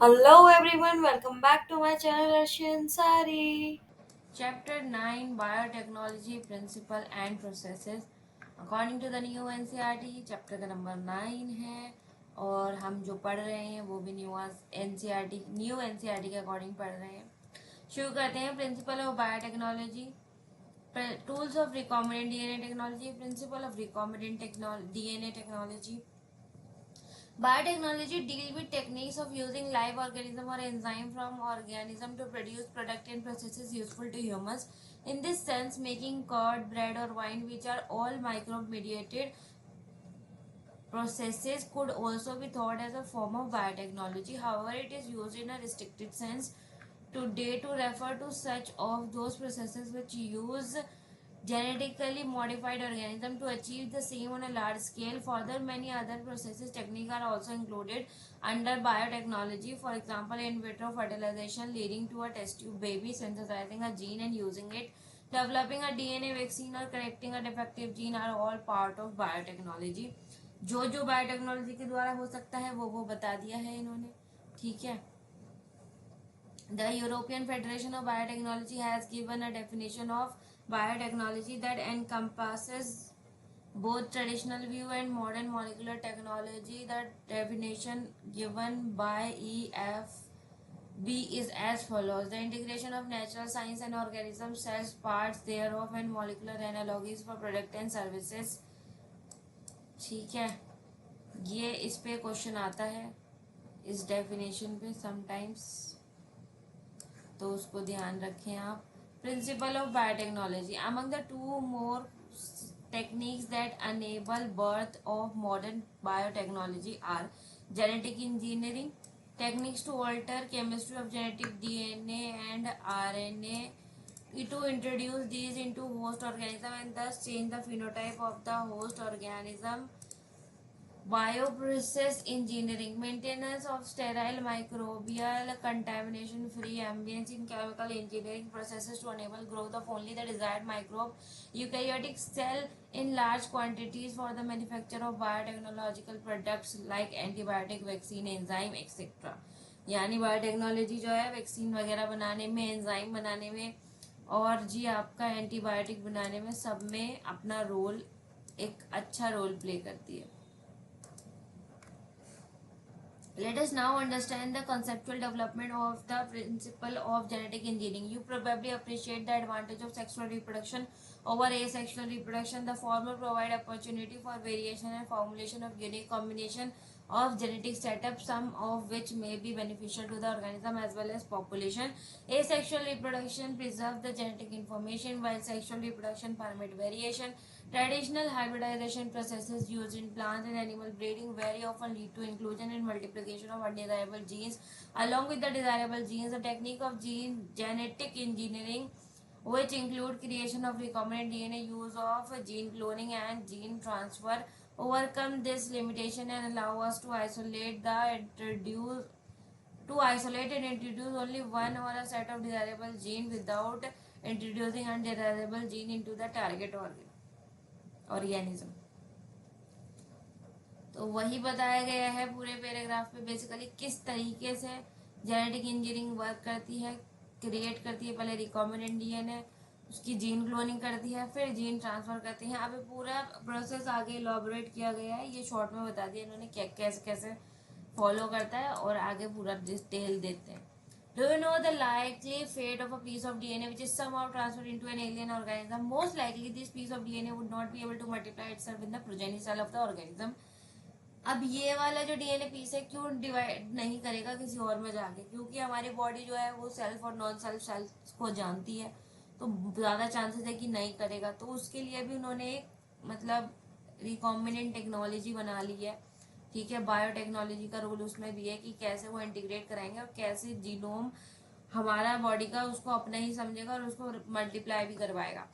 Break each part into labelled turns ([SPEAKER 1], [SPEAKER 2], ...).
[SPEAKER 1] Hello everyone, welcome back to my channel Russian Sari.
[SPEAKER 2] Chapter 9 Biotechnology Principle and Processes. According to the new NCERT, chapter का number 9 है और हम जो पढ़ रहे हैं वो भी न्यू एनसीईआरटी के अकॉर्डिंग पढ़ रहे हैं। शुरू करते हैं। Principle of biotechnology, tools of recombinant DNA technology, principle of recombinant DNA technology. Biotechnology deal with techniques of using live organism or enzyme from organism to produce product and processes useful to humans. In this sense, making curd, bread or wine, which are all microbe mediated processes, could also be thought as a form of biotechnology. However, it is used in a restricted sense today to refer to such of those processes which use genetically modified organism to achieve the same on a large scale. Further, many other processes techniques are also included under biotechnology. For example, in vitro fertilization leading to a test tube baby, synthesizing a gene and using it, developing a DNA vaccine or correcting a defective gene are all part of biotechnology. जो जो biotechnology के द्वारा हो सकता है वो बता दिया है इन्होंने। ठीक है। The European Federation of Biotechnology has given a definition of biotechnology that encompasses both traditional view and modern molecular technology. The definition given by EFB is as follows: the integration of natural science and organism cells, parts thereof, and molecular analogies for product and services. ठीक है, ये इस पे question आता है इस definition पे sometimes, तो उसको ध्यान रखें आप। Principle of biotechnology, among the two more techniques that enable birth of modern biotechnology are genetic engineering, techniques to alter chemistry of genetic DNA and RNA to introduce these into host organism and thus change the phenotype of the host organism. Bioprocess engineering, maintenance of sterile microbial contamination free ambience in chemical engineering processes to enable growth of only the desired microbe, eukaryotic cell in large quantities for the manufacture of biotechnological products like antibiotic, vaccine, enzyme, etc. यानी biotechnology जो है vaccine वगैरह बनाने में, enzyme बनाने में और जी आपका एंटीबायोटिक बनाने में, सब में अपना रोल, एक अच्छा रोल प्ले करती है। Let us now understand the conceptual development of the principle of genetic engineering. You probably appreciate the advantage of sexual reproduction over asexual reproduction. The former provide opportunity for variation and formulation of unique combination of genetic setup, some of which may be beneficial to the organism as well as population. Asexual reproduction preserves the genetic information, while sexual reproduction permit variation. Traditional hybridization processes used in plant and animal breeding very often lead to inclusion and multiplication of undesirable genes along with the desirable genes. The technique of genetic engineering, which include creation of recombinant DNA, use of gene cloning and gene transfer, overcome this limitation and allow us to isolate and introduce only one or a set of desirable gene without introducing undesirable gene into the target organism. तो वही बताया गया है पूरे paragraph में basically किस तरीके से जेनेटिक इंजीनियरिंग वर्क करती है, क्रिएट करती है। पहले रिकॉम्बिनेंट डीएनए, उसकी जीन क्लोनिंग करती है, फिर जीन ट्रांसफर करती है। अभी पूरा प्रोसेस आगे इलॉबरेट किया गया है, ये शॉर्ट में बता दिया इन्होंने कैसे कैसे फॉलो करता है और आगे पूरा डिटेल देते हैं। Do you know the likely fate of a piece of DNA which is somehow transferred into an alien organism? Most likely, this piece of DNA would not be able to multiply itself in the progeny cell of the organism. अब ये वाला जो DNA piece है क्यों divide नहीं करेगा किसी और में जाके? क्योंकि हमारी बॉडी जो है वो सेल्फ और नॉन सेल्फ सेल्स को जानती है, तो ज़्यादा चांसेस है कि नहीं करेगा। तो उसके लिए भी उन्होंने एक मतलब रिकॉम्बिनेंट टेक्नोलॉजी बना ली है। ठीक है, बायोटेक्नोलॉजी का रोल उसमें भी है कि कैसे वो इंटीग्रेट कराएंगे और कैसे जीनोम हमारा बॉडी का उसको अपना ही समझेगा और उसको मल्टीप्लाई भी करवाएगा।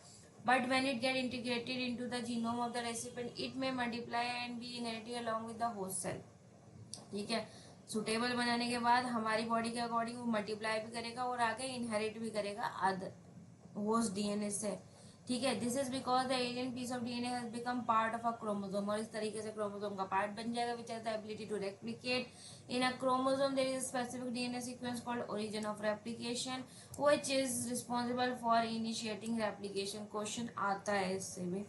[SPEAKER 2] But when it get integrated into the genome of the recipient, it may multiply and be inherited along with the host cell. ठीक है, सुटेबल बनाने के बाद हमारी बॉडी के अकॉर्डिंग वो मल्टीप्लाई भी करेगा और आगे इनहेरिट भी करेगा अदर होस्ट डीएनए से। ठीक है, this is because the alien piece of DNA has become part of a chromosome, और इस तरीके से क्रोमोसोम का पार्ट बन जाएगा, which has the ability to replicate in a chromosome. There is specific DNA sequence called origin of replication which is responsible for initiating replication. Question आता है इससे भी।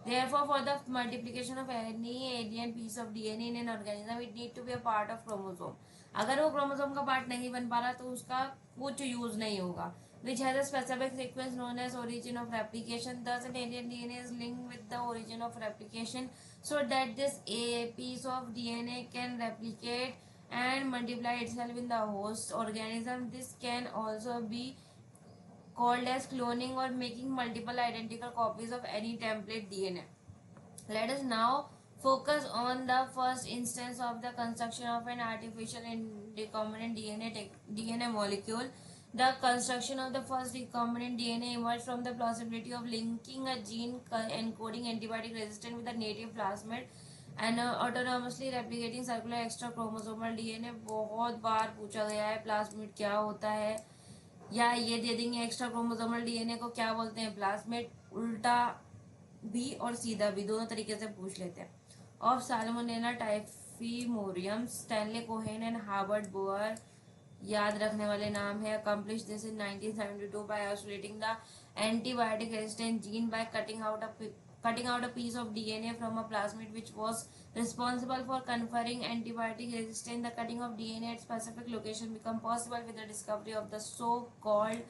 [SPEAKER 2] Therefore, for the multiplication of any alien piece of DNA in an organism, it need to be a part of chromosome. अगर वो chromosome का part नहीं बन पा रहा तो उसका कुछ यूज नहीं होगा। Which has a specific sequence known as origin of replication. Thus, an alien DNA is linked with the origin of replication, so that this a piece of DNA can replicate and multiply itself in the host organism. This can also be called as cloning or making multiple identical copies of any template DNA. Let us now focus on the first instance of the construction of an artificial and recombinant DNA molecule. The construction of the first recombinant DNA emerged from the possibility of linking a gene encoding antibiotic resistant with a native plasmid and autonomously replicating circular extra chromosomal DNA। बहुत बार पूछा गया है plasmid क्या होता है, या ये दे देंगे एक्स्ट्रा क्रोमोसोमल डीएनए को क्या बोलते हैं, प्लाज्मिड। उल्टा भी और सीधा भी दोनों तरीके से पूछ लेते हैं। Of Salmonella typhimurium, Stanley Cohen and Herbert Boyer याद रखने वाले नाम है। Accomplish this in 1972 by isolating the antibiotic resistant gene by cutting out a piece of DNA from a plasmid which was responsible for conferring antibiotic resistance. The cutting of DNA at specific location became possible with the discovery of the so-called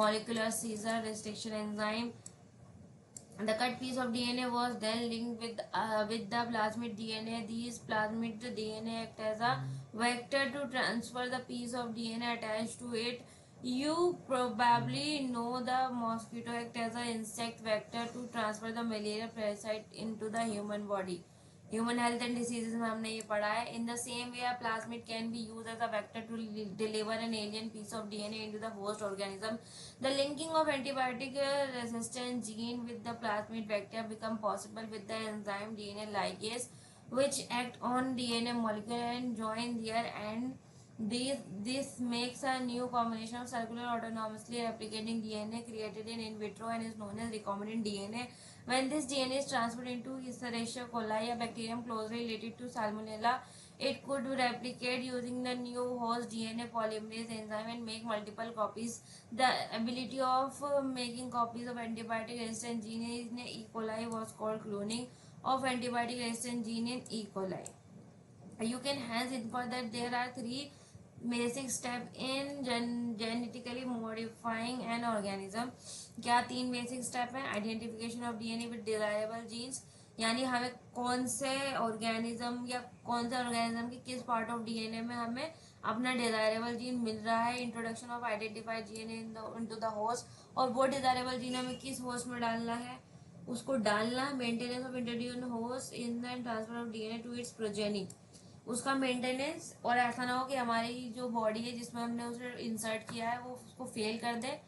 [SPEAKER 2] molecular Caesar restriction enzyme. The cut piece of DNA was then linked with the plasmid DNA. These plasmid DNA act as a vector to transfer the piece of DNA attached to it. You probably know the mosquito act as an insect vector to transfer the malaria parasite into the human body. Human health and diseases में हमने ये पढ़ा है। In the same way, a plasmid can be used as a vector to deliver an alien piece of DNA into the host organism. The linking of antibiotic resistant gene with the plasmid vector become possible with the enzyme DNA ligase, which act on DNA molecule and join there, and this makes a new combination of circular autonomously replicating DNA created in vitro and is known as recombinant DNA. When this DNA is transferred into Escherichia coli, a bacterium closely related to Salmonella, it could replicate using the new host DNA polymerase enzyme and make multiple copies. The ability of making copies of antibiotic resistant gene in E. coli was called cloning of antibiotic resistant gene in E. coli. You can hence infer that there are three basic step in genetically modifying an organism। क्या तीन basic step हैं? Identification of DNA with desirable genes, यानी हमें कौन से organism या कौन से ऑर्गेनिज्म के किस पार्ट ऑफ डीएनए में हमें अपना डिजायरेबल जीन मिल रहा है। Introduction of identified DNA into the host, और वो डिजायरेबल जीन हमें किस होस्ट में डालना है, उसको डालना। Maintenance of introduced host in the transfer of DNA to its progeny, उसका मेंटेनेंस। और ऐसा ना हो कि हमारी जो बॉडी है जिसमें हमने उसे इंसर्ट किया है वो उसको फेल कर दे।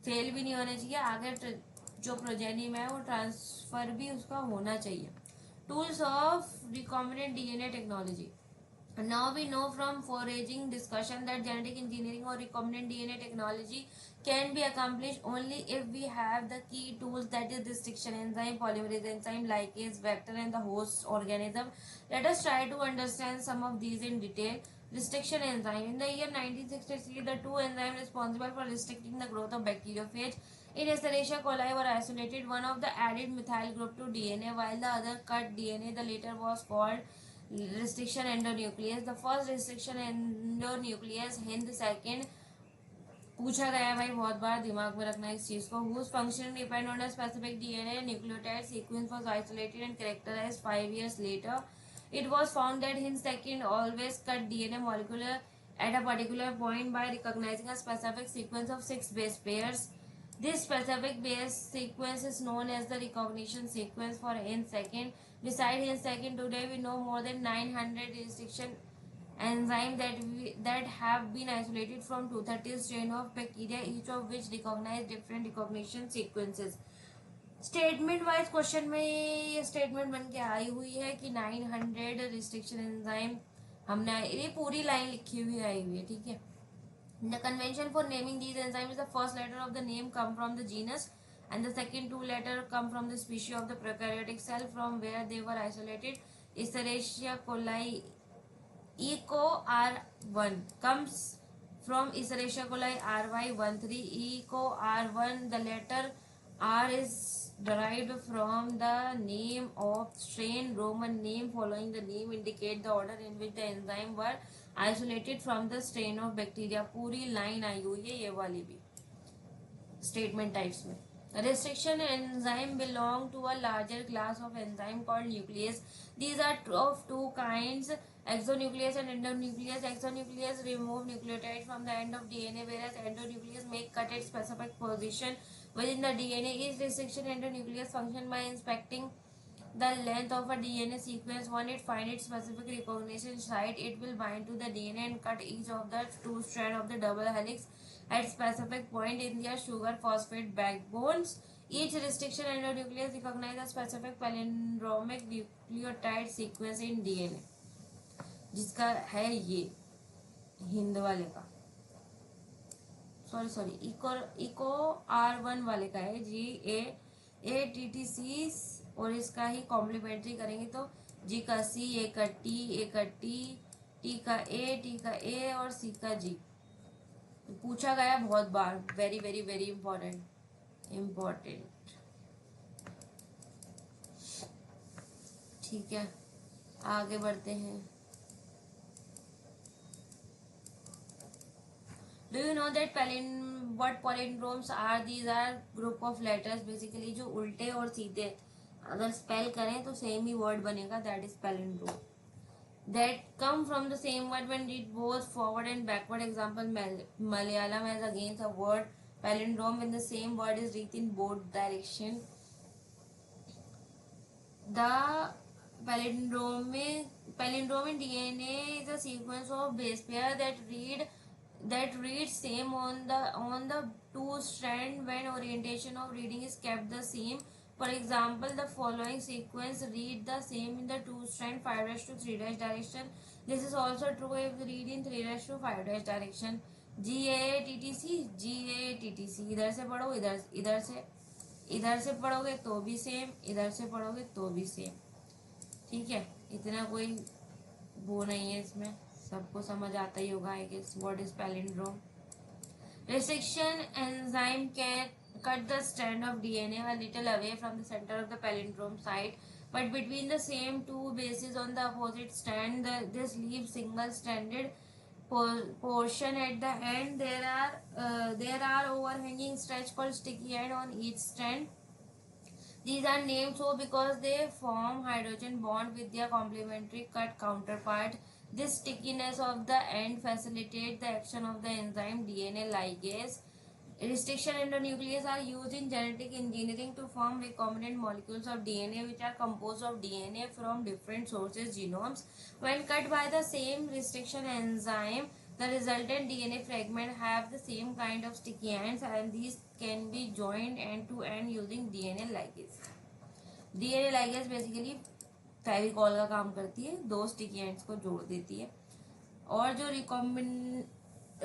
[SPEAKER 2] फेल भी नहीं होना चाहिए, आगे जो प्रोजेनी में है वो ट्रांसफर भी उसका होना चाहिए। Tools of recombinant DNA technology. Now we know from foraging discussion that genetic engineering or recombinant DNA technology can be accomplished only if we have the key tools, that is restriction enzyme, polymerase enzyme, lipase, vector and the host organism. Let us try to understand some of these in detail. Restriction enzyme. In the year 1963, the two enzymes responsible for restricting the growth of bacteriophage in Escherichia coli were isolated. One of the added methyl group to DNA while the other cut DNA. The later was called restriction endonuclease। The first restriction endonuclease, Hind second। पूछा गया है भाई बहुत बार, दिमाग में रखना इस चीज को। whose function depend on a specific DNA nucleotide sequence was isolated and characterized 5 years later। It was found that Hind second always cut DNA molecule at a particular point by recognizing a specific sequence of 6 base pairs। This specific base sequence is known as the recognition sequence for Hind second। Beside Hind second, today we know more than 900 restriction enzymes that have been isolated from 230 strain of bacteria, each of which recognize different recognition sequences। Statement wise question में ये statement बन के आई हुई है कि 900 restriction enzyme हमने, ये पूरी लाइन लिखी हुई आई हुई है, ठीक है। The convention for naming these enzymes is the first letter of the name come from the genus and the second two letter come from the species of the prokaryotic cell from where they were isolated. Escherichia coli eco R1 comes from Escherichia coli RY13 eco R1. The letter R is derived from the name of strain. Roman name following the name indicate the order in which the enzyme were isolated from the strain of bacteria. पूरी line आई हुई है ये वाली भी statement types में. Restriction enzyme belong to a larger class of enzyme called nuclease. These are of two kinds, exonuclease and endonuclease. Exonuclease remove nucleotide from the end of DNA, whereas endonuclease make cut its specific position within the DNA. Each restriction endonuclease function by inspecting the length of a DNA sequence. When it finds its specific recognition site, it will bind to the DNA and cut each of the two strands of the double helix at specific point in their sugar phosphate backbones. Each restriction endonuclease recognizes a specific palindromic nucleotide sequence in DNA, जिसका है ये हिंद वाले का sorry eco R1 वाले का है GAATTC और इसका ही कॉम्प्लीमेंट्री करेंगे तो जी का C, A का T, A का T का A, T का A और C का G. पूछा गया बहुत बार. Very very very important. ठीक है, आगे बढ़ते हैं. Do you know that what palindromes are? These are group of letters. Basically जो उल्टे और सीधे अगर स्पेल करें तो सेम ही वर्ड बनेगा. That is palindrome. That come from the same word when read both forward and backward. Example, Malayalam has again a word palindrome when the same word is read in both direction. The palindrome in DNA is a sequence of base pair that reads same on the two strand when orientation of reading is kept the same. For example, the following sequence read the same in the two strand 5' to 3' direction. This is also true if read in 3' to 5' direction. GAATTC इधर से पढ़ो इधर से पढ़ोगे तो भी same, इधर से पढ़ोगे तो भी सेम. ठीक है, इतना कोई वो नहीं है इसमें, सबको समझ आता ही होगा. I guess what is palindrome. Restriction enzyme can cut the strand of DNA a little away from the center of the palindrome site, but between the same two bases on the opposite strand, this leaves single-stranded portion at the end. There are overhanging stretch called sticky end on each strand. These are named so because they form hydrogen bond with their complementary cut counterpart. This stickiness of the end facilitates the action of the enzyme DNA ligase. Restriction endonucleases are used in genetic engineering to form recombinant molecules of DNA which are composed of DNA from different sources genomes. When cut by the same restriction enzyme, the resultant DNA fragment have the same kind of sticky ends and these can be joined end to end using DNA ligase. DNA ligase basically Fevicol का काम करती है, दो sticky ends को जोड़ देती है. और जो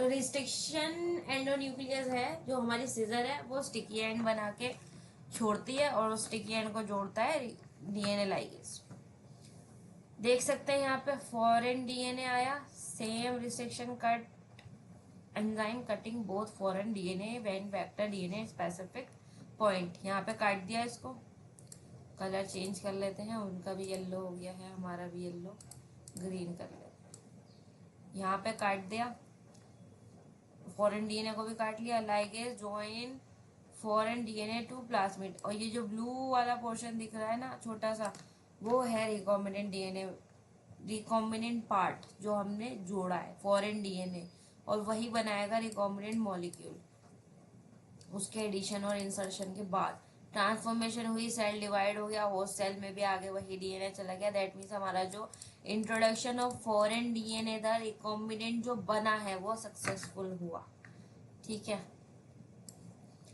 [SPEAKER 2] रिस्ट्रिक्शन एंडोन्यूक्लियस है, जो हमारी सीजर है, वो स्टिकी एंड बना के छोड़ती है और उस स्टिकी एंड को जोड़ता है डीएनए लाइगेज. देख सकते हैं यहाँ पे फॉरेन डीएनए आया. Same restriction cut enzyme cutting both foreign DNA when vector DNA specific point. यहाँ पे काट दिया इसको. कलर चेंज कर लेते हैं, उनका भी येलो हो गया है, हमारा भी येलो, ग्रीन कर लेते हैं. यहाँ पे काट दिया, फॉरेन डीएनए को भी काट लिया. Ligase join foreign DNA to plasmid. और ये जो ब्लू वाला पोर्शन दिख रहा है ना छोटा सा, वो है रिकॉम्बिनेंट डीएनए, रिकॉम्बिनेंट पार्ट जो हमने जोड़ा है फॉरेन डीएनए, और वही बनाएगा रिकॉम्बिनेंट मॉलिक्यूल उसके एडिशन और इंसर्शन के बाद. ट्रांसफॉर्मेशन हुई, सेल डिवाइड हो गया, होस्ट सेल में भी आगे वही डीएनए चला गया. दैट मीन्स हमारा जो इंट्रोडक्शन ऑफ फॉरेन डीएनए था, रिकॉम्बिनेंट जो बना है, वो सक्सेसफुल हुआ. ठीक है.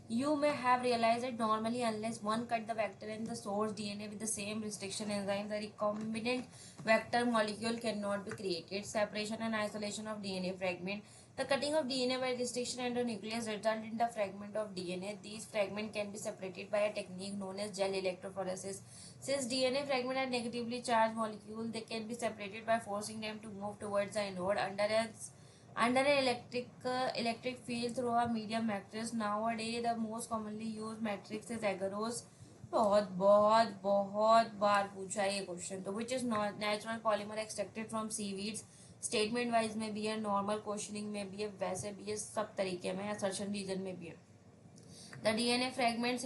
[SPEAKER 2] You may have realized that normally unless one cut the vector and the source DNA with the same restriction enzyme, the recombinant vector molecule cannot be created. Separation and isolation of DNA fragment. The cutting of DNA by dissection endonuclease result in the fragment of DNA. These fragments can be separated by a technique known as gel electrophoresis. Since DNA fragments are negatively charged molecules, they can be separated by forcing them to move towards the anode under an electric field through a medium matrix. Nowadays, the most commonly used matrix is agarose. बहुत बहुत बहुत बार पूछा है ये question तो which is natural polymer extracted from seaweeds statement wise में भी है नॉर्मल क्वेश्चनिंग में भी है वैसे भी है सब तरीके में असर्शन रीजन में भी है the DNA fragment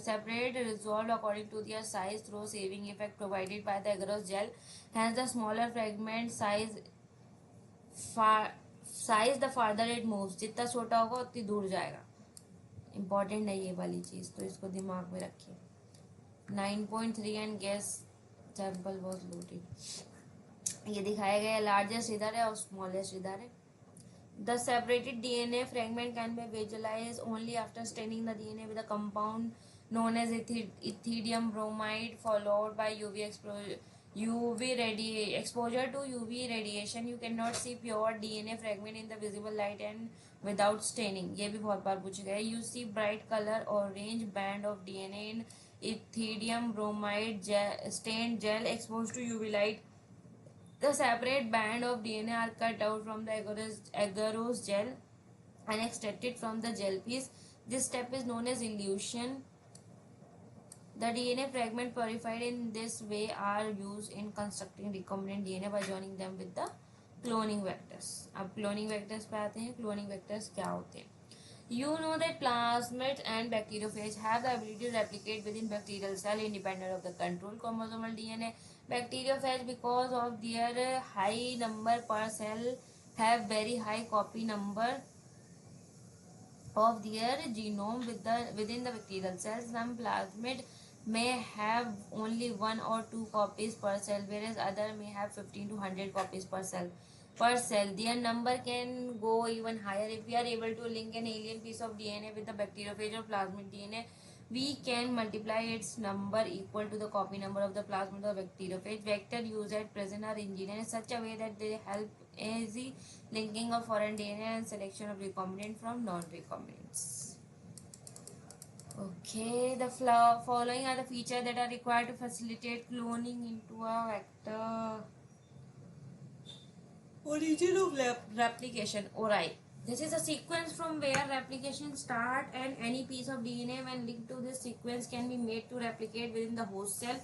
[SPEAKER 2] separate resolved according to their size through saving effect provided by the agarose gel. Hence the smaller fragment size the farther it moves. जितना छोटा होगा उतनी दूर जाएगा. इम्पॉर्टेंट है ये वाली चीज़ तो इसको दिमाग में रखिए. 9.3 and gas sample was loaded. ये दिखाया गया लार्जेस्ट इधर है और स्मॉलेस्ट इधर है. The separated DNA fragment can be visualized only after staining the DNA with a compound known as ethidium bromide followed by exposure to UV radiation. You cannot see pure DNA fragment in the visible light and without staining. ये भी बहुत बार पूछा गया है. You see bright color orange band of DNA in ethidium bromide stained gel exposed to UV light. The separate band of DNA are cut out from the agarose gel and extracted from the gel piece. This step is known as elution. The DNA fragment purified in this way are used in constructing recombinant DNA by joining them with the cloning vectors. अब cloning vectors पे आते हैं. Cloning vectors क्या होते हैं? You know that plasmids and bacteriophage have the ability to replicate within bacterial cell independent of the control chromosomal DNA. Bacteriophage, because of their high number per cell, have very high copy number of their genome within the bacterial cells. Some plasmid may have only 1 or 2 copies per cell, whereas other may have 15 to 100 copies per cell. Their number can go even higher. If we are able to link an alien piece of DNA with the bacteriophage or plasmid DNA, we can multiply its number equal to the copy number of the plasmid or bacteriophage. Vector used at present are engineered in such a way that they help easy linking of foreign DNA and selection of recombinant from non-recombinants. Okay, the following are the features that are required to facilitate cloning into a vector. Origin of replication, ORI. This is a sequence from where replication start and any piece of DNA when linked to this sequence can be made to replicate within the host cell.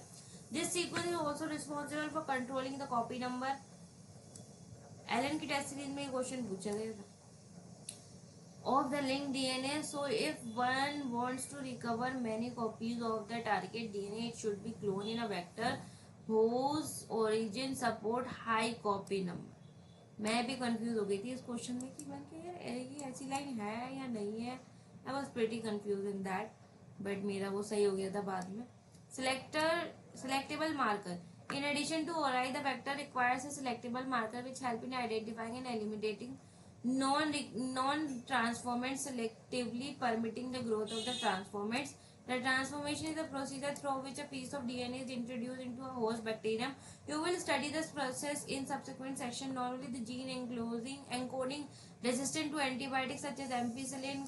[SPEAKER 2] This sequence is also responsible for controlling the copy number. Allen की test series में question पूछा गया था of the linked DNA. So if one wants to recover many copies of the target DNA, it should be cloned in a vector whose origin support high copy number. मैं भी confuse हो गई थी इस question में कि मैं ये ऐसी लाइन है या नहीं है. I was pretty confuse in that but मेरा वो सही हो गया था बाद में. Selectable marker. In addition to ORI, the vector requires a selectable marker which help in identifying and eliminating non-transformants selectively permitting the growth of the transformants. The transformation is the procedure through which a piece of DNA is introduced into a host bacterium. You will study this process in subsequent section. Normally, the gene encoding resistant to antibiotics such as ampicillin,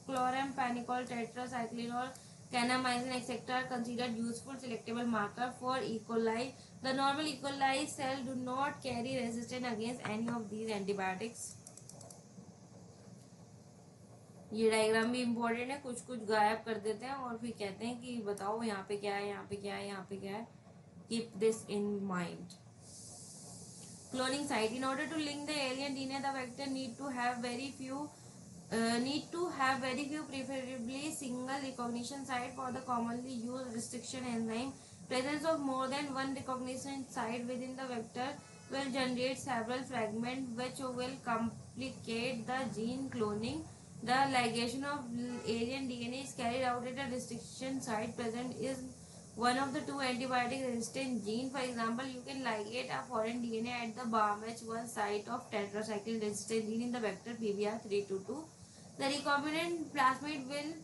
[SPEAKER 2] chloramphenicol, tetracycline, kanamycin, etc. are considered useful selectable marker for E. coli. The normal E. coli cell do not carry resistance against any of these antibiotics. ये diagram भी important है. कुछ कुछ गायब कर देते हैं और फिर कहते हैं कि बताओ यहाँ पे क्या है, यहाँ पे क्या है, यहाँ पे क्या है. Keep this in mind. Cloning site. In order to link the alien DNA, the vector need to have very few, preferably single recognition site for the commonly used restriction enzyme. Presence of more than one recognition site within the vector will generate several fragments which will complicate the gene cloning. The ligation of alien DNA is carried out at a restriction site present is one of the two antibiotic resistant gene. For example, you can ligate a foreign DNA at the BAMH1 site of tetracycline resistant gene in the vector PBR322. The recombinant plasmid will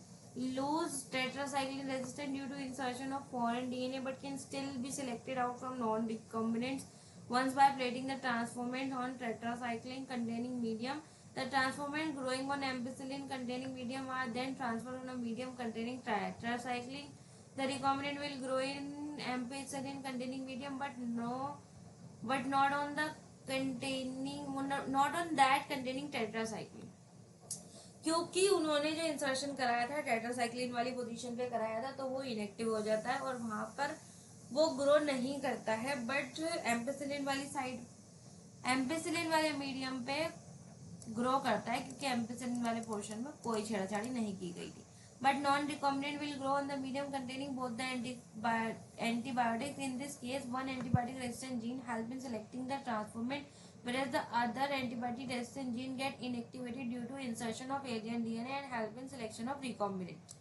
[SPEAKER 2] lose tetracycline resistant due to insertion of foreign DNA but can still be selected out from non-recombinants. once by plating the transformant on tetracycline containing medium. The transformant growing on ampicillin containing medium are then transferred on a medium containing tetracycline. The recombinant will grow in ampicillin containing medium, but not on the containing not on that containing tetracycline. क्योंकि उन्होंने जो insertion कराया था tetracycline वाली position पे कराया था, तो वो इनएक्टिव हो जाता है और वहां पर वो ग्रो नहीं करता है. बट एम्पेसिलिन वाली साइड एम्पेसिलिन वाले मीडियम पे ग्रो करता है, क्योंकि एम्पेसिलिन वाले पोर्शन में कोई छेड़छाड़ी नहीं की गई थी. But non recombinant will grow on the medium containing both the antibiotics. In this case, one antibiotic resistant gene help in selecting the transformant, whereas the other antibiotic resistant gene get inactivated due to insertion of alien DNA and help in selection of recombinant.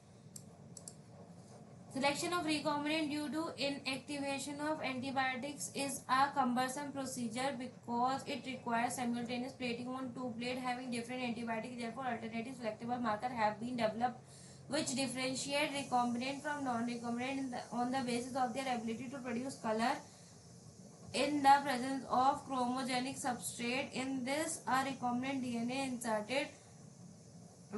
[SPEAKER 2] Selection of recombinant due to inactivation of antibiotics is a cumbersome procedure because it requires simultaneous plating on two plates having different antibiotics. Therefore, alternative selectable markers have been developed which differentiate recombinant from non-recombinant on the basis of their ability to produce color in the presence of chromogenic substrate. In this, a recombinant DNA inserted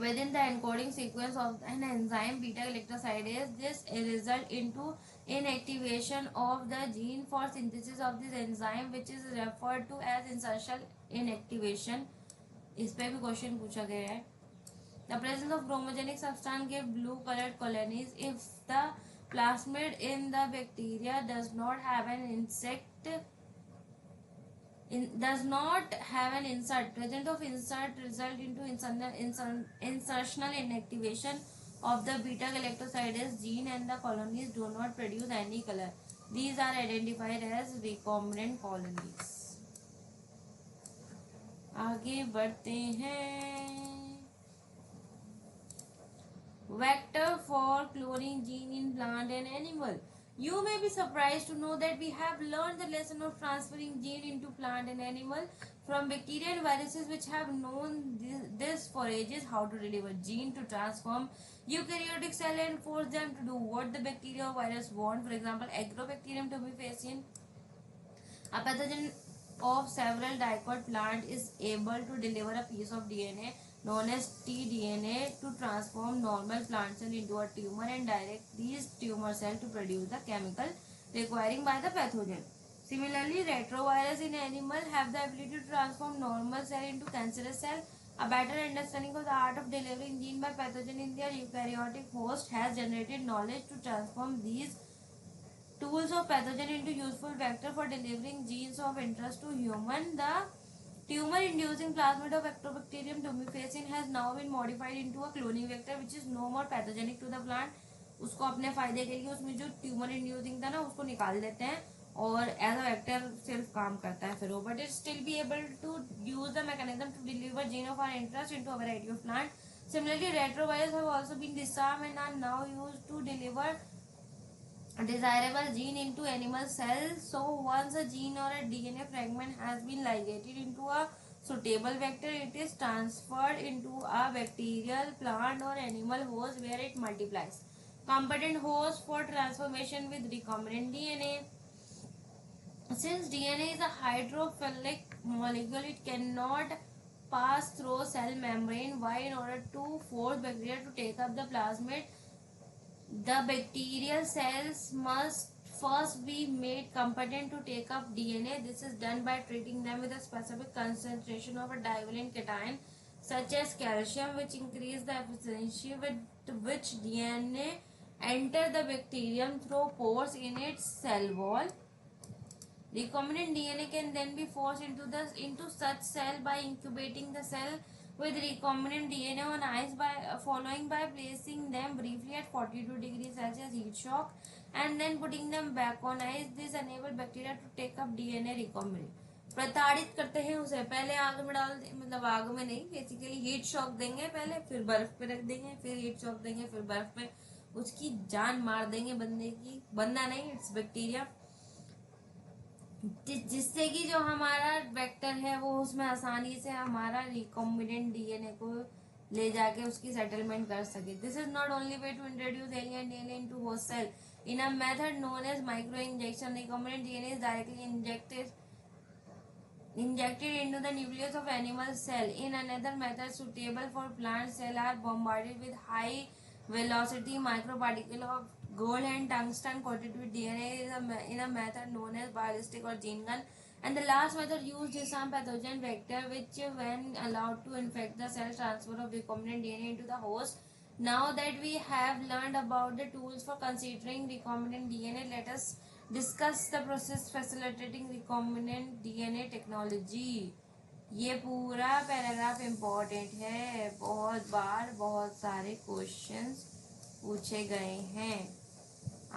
[SPEAKER 2] within the encoding sequence of an enzyme beta-galactosidase. This result into inactivation of the gene for synthesis of this enzyme, which is referred to as insertional inactivation. इस पे भी question पूछा गया है. The presence of chromogenic substance give blue colored colonies. If the plasmid in the bacteria does not have an insert, presence of insert result into insertional inactivation of the beta galactosidase gene and the colonies do not produce any color. These are identified as recombinant colonies. आगे बढ़ते हैं. Vector for cloning gene in plant and animal. You may be surprised to know that we have learned the lesson of transferring gene into plant and animal from bacteria and viruses, which have known this for ages. How to deliver gene to transform eukaryotic cell and force them to do what the bacteria or virus want. For example, Agrobacterium tumefaciens, a pathogen of several dicot plant, is able to deliver a piece of DNA known as tDNA to transform normal plant cell into a tumor and direct these tumor cells to produce the chemical required by the pathogen. Similarly, retrovirus in animal have the ability to transform normal cell into cancerous cell. A better understanding of the art of delivering gene by pathogen in their eukaryotic host has generated knowledge to transform these tools of pathogen into useful vector for delivering genes of interest to human. The tumor-inducing plasmid of Agrobacterium tumefaciens has now been modified into a cloning vector which is no more pathogenic to the plant. उसको अपने फायदे के लिए उसमें जो tumour inducing था ना उसको निकाल देते हैं और एज अ वेक्टर सिर्फ काम करता है फिर वो, but it still be able to use the mechanism to deliver gene of our interest into a variety of plant. Similarly, retrovirus have also been disarmed and are now used to deliver desirable gene into animal cells. So once a gene or a DNA fragment has been ligated into a suitable vector, it is transferred into a bacterial, plant or animal host where it multiplies. Competent host for transformation with recombinant DNA. Since DNA is a hydrophilic molecule, it cannot pass through cell membrane. Why? In order to force bacteria to take up the plasmid, the bacterial cells must first be made competent to take up DNA. This is done by treating them with a specific concentration of a divalent cation such as calcium, which increase the efficiency with which DNA enter the bacterium through pores in its cell wall. Recombinant DNA can then be forced into such cell by incubating the cell with recombinant DNA on ice following by placing them briefly at 42 degrees Celsius heat shock and then putting them back on ice. This enables bacteria to take up DNA recombinant. प्रताड़ित करते हैं उसे, पहले आग में डाल मतलब आग में नहीं, बेसिकली हीट शॉक देंगे पहले, फिर बर्फ पे रख देंगे, फिर हीट शॉक देंगे, फिर बर्फ पे उसकी जान मार देंगे बंदे की, बंदा नहीं इट्स बैक्टीरिया, जिससे कि जो हमारा वेक्टर है वो उसमें आसानी से हमारा रिकॉम्बिनेंट डीएनए को ले जाके उसकी सेटलमेंट कर सके. This is not only way to introduce alien DNA into host cell. In a method known as microinjection, recombinant DNA is directly injected injected into the nucleus of animal cell. In another method suitable for plant cell are bombarded with high velocity microparticle of gold and tungsten coated with DNA in a method known as ballistic or gene gun. And the last method used is some pathogen vector which when allowed to infect the cell transfer of recombinant DNA into the host. Now that we have learned about the tools for considering recombinant DNA, let us discuss the process facilitating recombinant DNA technology. ये पूरा paragraph important है, बहुत बार बहुत सारे questions पूछे गए हैं.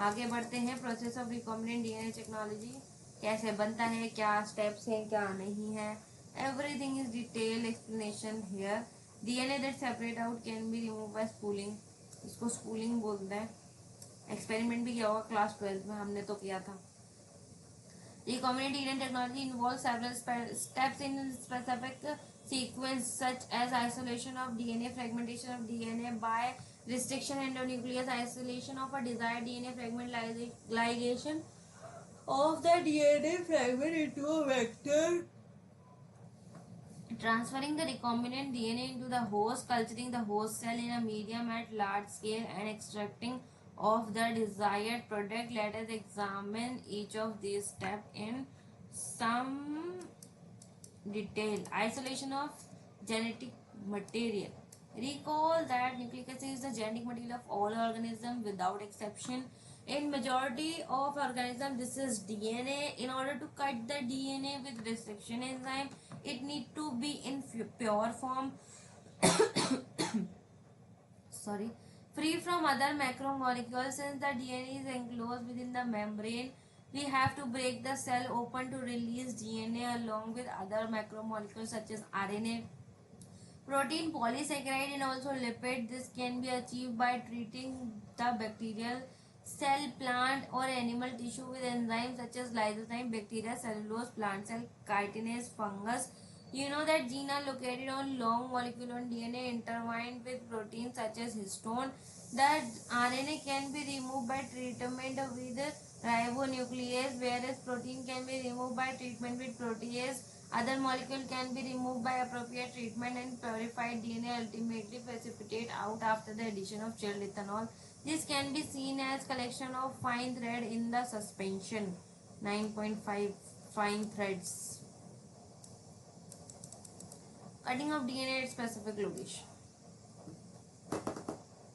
[SPEAKER 2] आगे बढ़ते हैं. Process of recombinant DNA technology कैसे बनता है, क्या स्टेप्स हैं, क्या नहीं है, everything is detail explanation here. DNA that separate out can be remove by spooling. इसको स्पूलिंग बोलते हैं. एक्सपेरिमेंट भी किया होगा क्लास 12 में, हमने तो किया था. Recombinant DNA technology involves several steps in specific sequence, such as isolation of DNA, fragmentation of DNA by restriction endonuclease, isolation of a desired DNA fragment, ligation of the DNA fragment into a vector, transferring the recombinant DNA into the host, culturing the host cell in a medium at large scale, and extracting of the desired product. Let us examine each of these steps in some detail. Isolation of genetic material. Recall that nucleic acid is the genetic material of all organisms without exception. In majority of organisms, this is DNA. In order to cut the DNA with restriction enzyme, it need to be in pure form. Sorry. Free from other macromolecules. Since the DNA is enclosed within the membrane, we have to break the cell open to release DNA along with other macromolecules such as RNA, protein, polysaccharide, and also lipid. This can be achieved by treating the bacterial cell, plant, or animal tissue with enzymes such as lysozyme, bacteria, cellulose, plant cell, chitinase, fungus. You know that genes are located on long molecule on DNA intertwined with proteins such as histone. The RNA can be removed by treatment with ribonuclease, whereas protein can be removed by treatment with protease. Other molecule can be removed by appropriate treatment, and purified DNA ultimately precipitate out after the addition of chilled ethanol. This can be seen as collection of fine thread in the suspension. 9.5 fine threads. Cutting of DNA at specific location.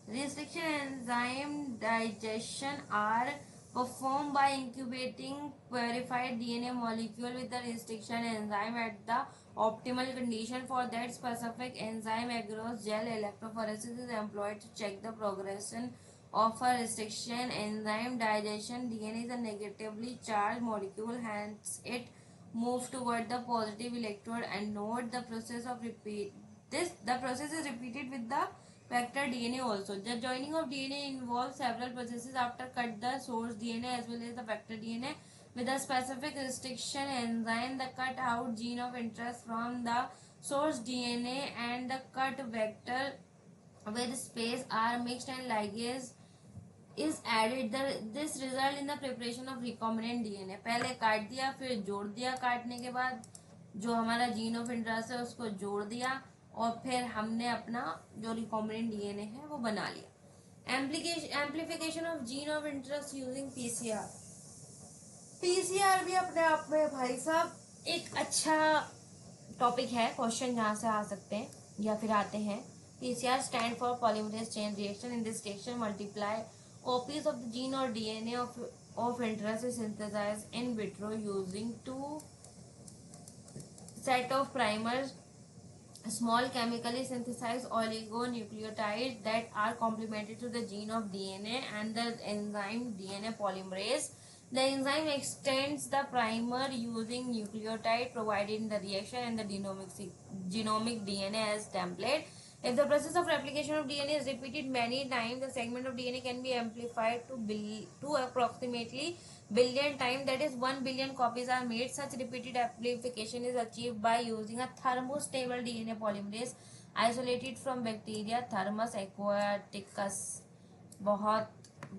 [SPEAKER 2] Restriction enzyme digestion are performed by incubating purified DNA molecule with the restriction enzyme at the optimal condition. For that specific enzyme, agarose gel electrophoresis is employed to check the progression of a restriction enzyme digestion. DNA is a negatively charged molecule, hence it moves toward the positive electrode. And note the process of repeat. The process is repeated with the vector DNA also. The joining of DNA involves several processes after cut the source DNA as well as the vector DNA with a specific restriction enzyme. The cut out gene of interest from the source DNA and the cut vector with space are mixed and ligase is added. This result in the preparation of recombinant DNA. पहले काट दिया, फिर जोड़ दिया, काटने के बाद जो हमारा जीन ऑफ इंटरेस्ट है उसको जोड़ दिया और फिर हमने अपना जो रिकॉम्बिनेंट डीएनए है वो बना लिया. Amplification of gene of interest using PCR. PCR भी अपने आप में भाई साहब एक अच्छा टॉपिक है. क्वेश्चन जहाँ से आ सकते हैं या फिर आते हैं. PCR stand for polymerase chain reaction. In this reaction multiply copies of the gene or DNA of interest is synthesized in vitro using two set of primers, small chemically synthesized oligonucleotides that are complementary to the gene of DNA and the enzyme DNA polymerase. The enzyme extends the primer using nucleotide provided in the reaction and the genomic DNA as template. If the process of replication of DNA is repeated many times, the segment of DNA can be amplified to approximately billion times. That is 1 billion copies are made. Such repeated amplification is achieved by using a thermostable DNA polymerase isolated from bacteria, Thermus aquaticus. बहुत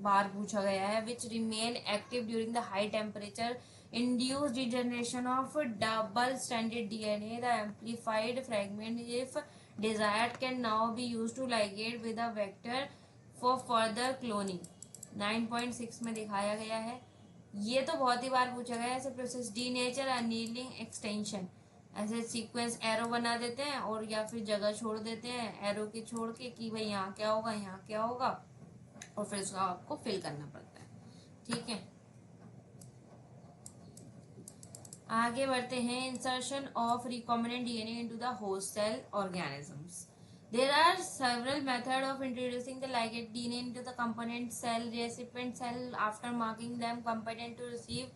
[SPEAKER 2] बार पूछा गया है. Which remain active during the high temperature induce degeneration of double stranded DNA. The amplified fragment, if desired, can now be used to ligate with a vector for further cloning. 9.6 में दिखाया गया है। ये तो बहुत ही बार पूछा गया है ऐसे प्रोसेस। डीनेचर अनीलिंग एक्सटेंशन, ऐसे सीक्वेंस एरो बना देते हैं और या फिर जगह छोड़ देते हैं एरो के छोड़ के कि भाई यहाँ क्या होगा यहाँ क्या होगा, और फिर उसको आपको फिल करना पड़ता है। ठीक है, आगे बढ़ते हैं। Insertion of recombinant DNA into the host cell organisms. There are several methods of introducing the ligate DNA into the component cell, recipient cell after marking them competent to receive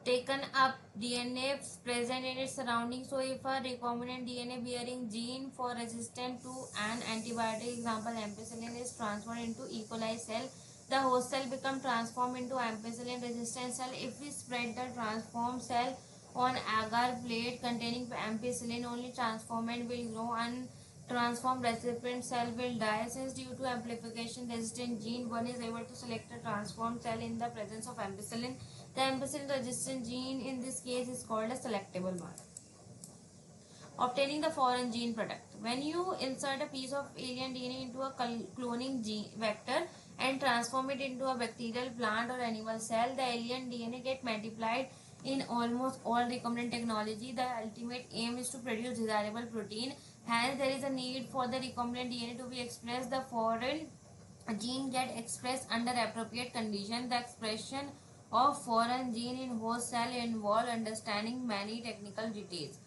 [SPEAKER 2] taken up DNA present in its surroundings. So if a recombinant DNA bearing gene for resistant to an antibiotic, example ampicillin, is transferred into E. coli cell, the host cell become transformed into ampicillin resistant cell. If we spread the transformed cell on agar plate containing ampicillin, only transformant will grow and transformed recipient cell will die. Since due to amplification resistant gene, one is able to select a transformed cell in the presence of ampicillin. The ampicillin resistant gene in this case is called a selectable one. Obtaining the foreign gene product. When you insert a piece of alien DNA into a cloning gene vector and transform it into a bacterial, plant or animal cell, the alien DNA get multiplied. In almost all recombinant technology, the ultimate aim is to produce desirable protein. Hence, there is a need for the recombinant DNA to be expressed. The foreign gene get expressed under appropriate condition. The expression of foreign gene in host cell involve understanding many technical details.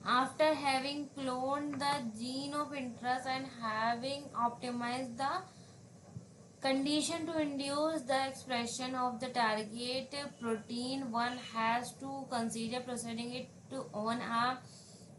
[SPEAKER 2] After having cloned the gene of interest and having optimized the condition to induce the expression of the target protein, one has to consider proceeding it to on a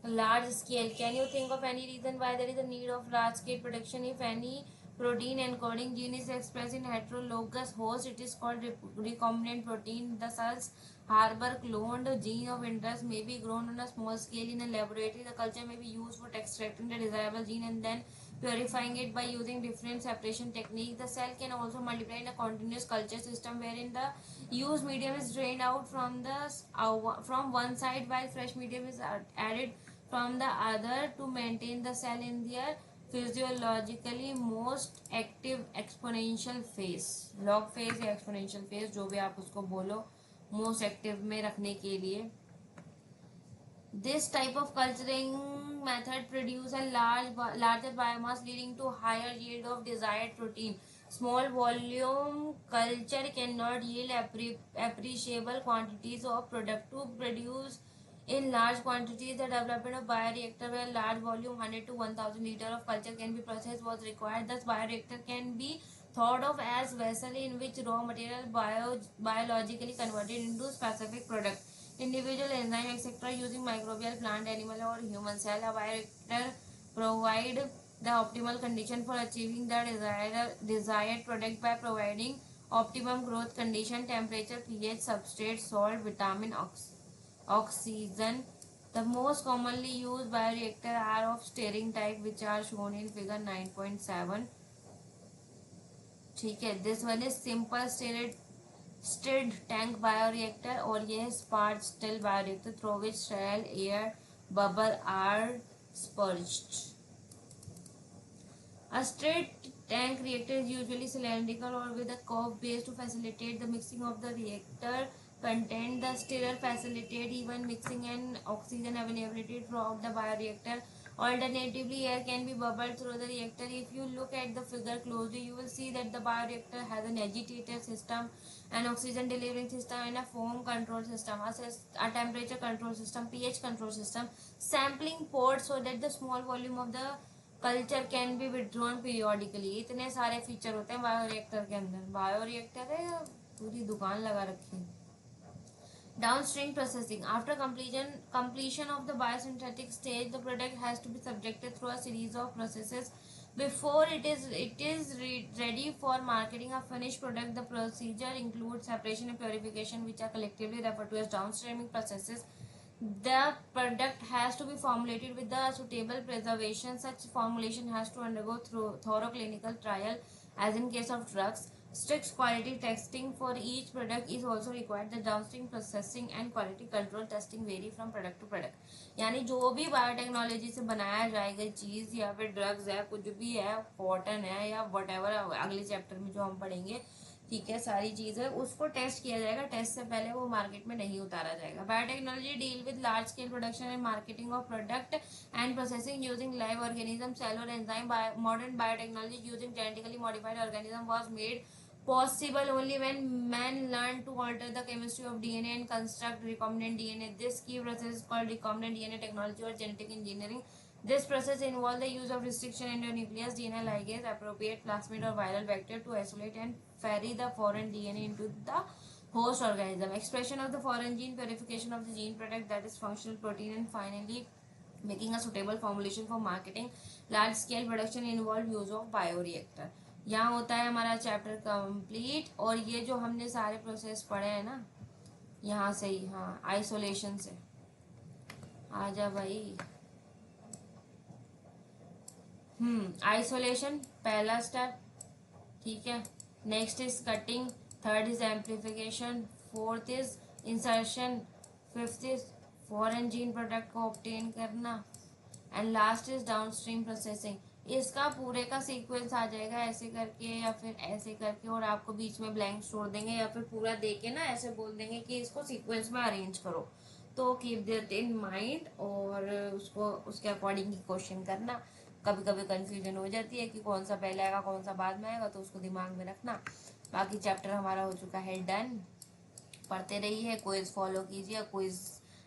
[SPEAKER 2] large scale. Can you think of any reason why there is a need of large scale production? If any protein encoding gene is expressed in heterologous host, it is called recombinant protein. The cells harbor cloned gene of interest may be grown on a small scale in a laboratory. The culture may be used for extracting the desirable gene and then purifying it by using different separation technique. The cell can also multiply in a continuous culture system wherein the used medium is drained out from one side while fresh medium is added from the other to maintain the cell in their physiologically most active exponential phase, log phase या exponential phase जो भी आप उसको बोलो, most active में रखने के लिए. This type of culturing method produce a larger biomass leading to higher yield of desired protein. Small volume culture cannot yield appreciable quantities of product. To produce in large quantities, the development of bioreactor where large volume 100 to 1000 liter of culture can be processed was required. Thus, bioreactor can be thought of as vessel in which raw material biologically converted into specific product. Individual enzyme etc. using microbial, plant, animal or human cell. A bioreactor provide the optimal condition for achieving the desired product by providing optimum growth condition, temperature, pH, substrate, salt, vitamin, oxygen. The most commonly used bioreactor are of stirring type which are shown in figure 9.7. ठीक है, this one is simple stirred tank bioreactor और ये है sparge still bioreactor through which sterile air bubble are spurged. A stirred tank reactor is usually cylindrical or with a curved base to facilitate the mixing of the reactor content. The stirrer facilitate even mixing and oxygen availability throughout the bioreactor. Alternatively, air can be bubbled through the reactor. If you look at the figure closely, you will see that the bioreactor has an agitator system, an oxygen delivering system, and a foam control system, a temperature control system, pH control system, sampling port so that the small volume of the culture can be withdrawn periodically. इतने सारे feature होते हैं bioreactor के अंदर. Bioreactor है या पूरी दुकान लगा रखी है. Downstream processing. After completion of the biosynthetic stage, the product has to be subjected through a series of processes before it is ready for marketing. A finished product. The procedure includes separation and purification, which are collectively referred to as downstreaming processes. The product has to be formulated with the suitable preservation. Such formulation has to undergo through thorough clinical trial, as in case of drugs. Strict quality testing for each product is also required. The downstream processing and quality control testing vary from product to product. यानी जो भी biotechnology से बनाया जाएगा चीज़ या फिर drugs है, कुछ भी है, कॉटन है या वटेवर, अगले चैप्टर में जो हम पढ़ेंगे, ठीक है, सारी चीज़ें उसको टेस्ट किया जाएगा. टेस्ट से पहले वो मार्केट में नहीं उतारा जाएगा. Biotechnology deal with large scale production and marketing of product and processing using live organism, cell और enzyme. Modern biotechnology using genetically modified organism was made possible only when man learned to alter the chemistry of DNA and construct recombinant DNA. This key process is called recombinant DNA technology or genetic engineering. This process involves the use of restriction endonuclease, DNA ligase, appropriate plasmid or viral vector to isolate and ferry the foreign DNA into the host organism. Expression of the foreign gene, purification of the gene product, that is functional protein, and finally making a suitable formulation for marketing. Large scale production involve use of bioreactor. यहाँ होता है हमारा chapter complete. और ये जो हमने सारे process पढ़े हैं ना, यहाँ से ही, हाँ, आइसोलेशन से आ जा भाई. आइसोलेशन पहला स्टेप, ठीक है. Next is cutting, third is amplification, fourth is insertion, fifth is foreign gene product को ऑब्टेन करना, and last is downstream processing. इसका पूरे का सीक्वेंस आ जाएगा ऐसे करके या फिर ऐसे करके, और आपको बीच में ब्लैंक छोड़ देंगे या फिर पूरा दे के ना ऐसे बोल देंगे कि इसको सीक्वेंस में अरेंज करो. तो कीप दैट इन माइंड और उसको उसके अकॉर्डिंग ही क्वेश्चन करना. कभी कभी कंफ्यूजन हो जाती है कि कौन सा पहले आएगा कौन सा बाद में आएगा, तो उसको दिमाग में रखना. बाकी चैप्टर हमारा हो चुका है डन. पढ़ते रहिए, क्विज फॉलो कीजिए. क्विज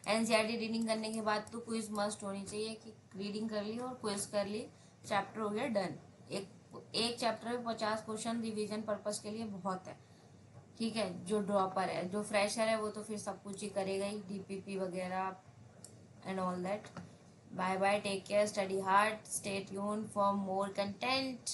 [SPEAKER 2] एनसीईआरटी रीडिंग करने के बाद तो क्विज मस्ट होनी चाहिए कि रीडिंग कर ली और क्विज कर ली, चैप्टर हो गया डन. एक चैप्टर में 50 क्वेश्चन रिवीजन पर्पस के लिए बहुत है, ठीक है. जो ड्रॉपर है, जो फ्रेशर है, वो तो फिर सब कुछ ही करेगा ही, डीपीपी वगैरह and all that. Bye bye, take care, study hard, stay tuned for more content.